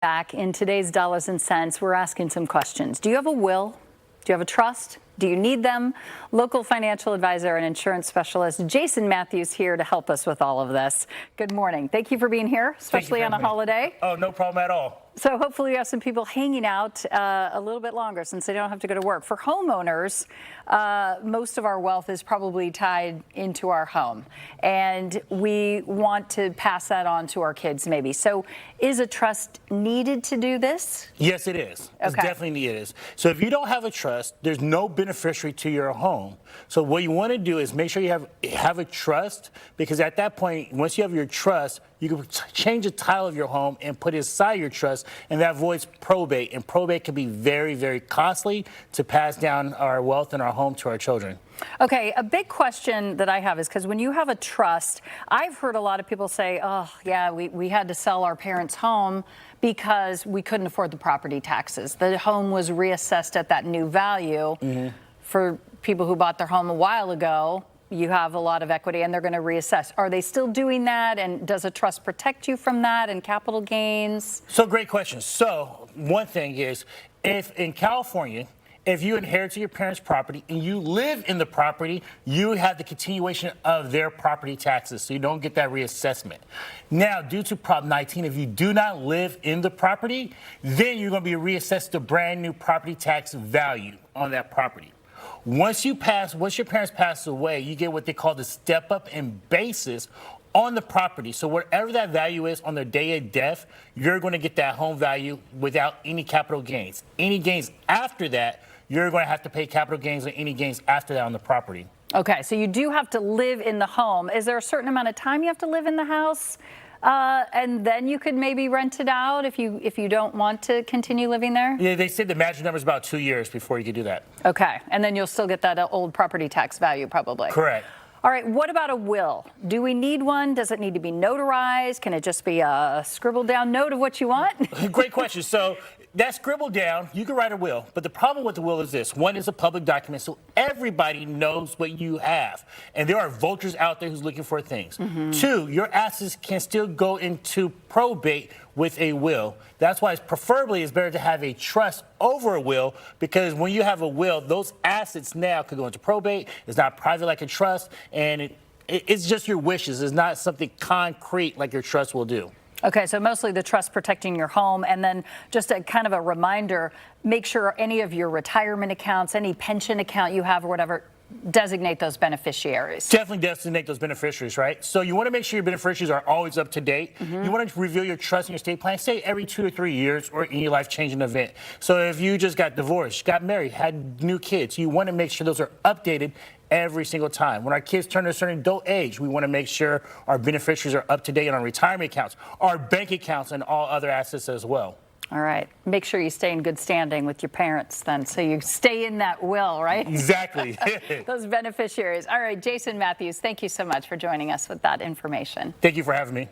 Back in today's dollars and cents, we're asking some questions. Do you have a will? Do you have a trust? Do you need them? Local financial advisor and insurance specialist Jason Matthews here to help us with all of this. Good morning. Thank you for being here, especially on a holiday. Oh, no problem at all. So hopefully we have some people hanging out a little bit longer since they don't have to go to work. For homeowners, most of our wealth is probably tied into our home, and we want to pass that on to our kids maybe. So is a trust needed to do this? Yes, it is. It's definitely needed. So if you don't have a trust, there's no beneficiary to your home. So what you want to do is make sure you have a trust, because at that point, once you have your trust, you can change the title of your home and put it inside your trust, and that avoids probate. And probate can be very, very costly to pass down our wealth and our home to our children. Okay, a big question that I have is because when you have a trust, I've heard a lot of people say, oh, yeah, we had to sell our parents' home because we couldn't afford the property taxes. The home was reassessed at that new value. For people who bought their home a while ago, you have a lot of equity and they're going to reassess. Are they still doing that? And does a trust protect you from that and capital gains? So great question. So one thing is, if in California, if you inherit your parents' property and you live in the property, you have the continuation of their property taxes, so you don't get that reassessment. Now, due to Prop 19, if you do not live in the property, then you're going to be reassessed the brand new property tax value on that property. Once your parents pass away, you get what they call the step up in basis on the property. So whatever that value is on their day of death, you're going to get that home value without any capital gains. Any gains after that, you're going to have to pay capital gains or any gains after that on the property. Okay, so you do have to live in the home. Is there a certain amount of time you have to live in the house? And then you could maybe rent it out if you don't want to continue living there? Yeah, they said the magic number is about 2 years before you can do that. Okay, and then you'll still get that old property tax value probably. Correct. All right, what about a will? Do we need one? Does it need to be notarized? Can it just be a scribbled down note of what you want? Great question. So that's scribbled down. You can write a will, but the problem with the will is this. One, is a public document, so everybody knows what you have. And there are vultures out there who's looking for things. Two, your assets can still go into probate with a will. That's why preferably it's better to have a trust over a will, because when you have a will, those assets now could go into probate. It's not private like a trust, and it's just your wishes. It's not something concrete like your trust will do. Okay, so mostly the trust protecting your home, and then just a kind of a reminder, make sure any of your retirement accounts, any pension account you have or whatever, designate those beneficiaries. Definitely designate those beneficiaries, right? So you want to make sure your beneficiaries are always up to date. You want to review your trust and your estate plan, say every 2 or 3 years or any life-changing event. So if you just got divorced, got married, had new kids, you want to make sure those are updated every single time. When our kids turn to a certain adult age, we want to make sure our beneficiaries are up to date on our retirement accounts, our bank accounts, and all other assets as well. All right. Make sure you stay in good standing with your parents then, so you stay in that will, right? Exactly. Those beneficiaries. All right, Jason Matthews, thank you so much for joining us with that information. Thank you for having me.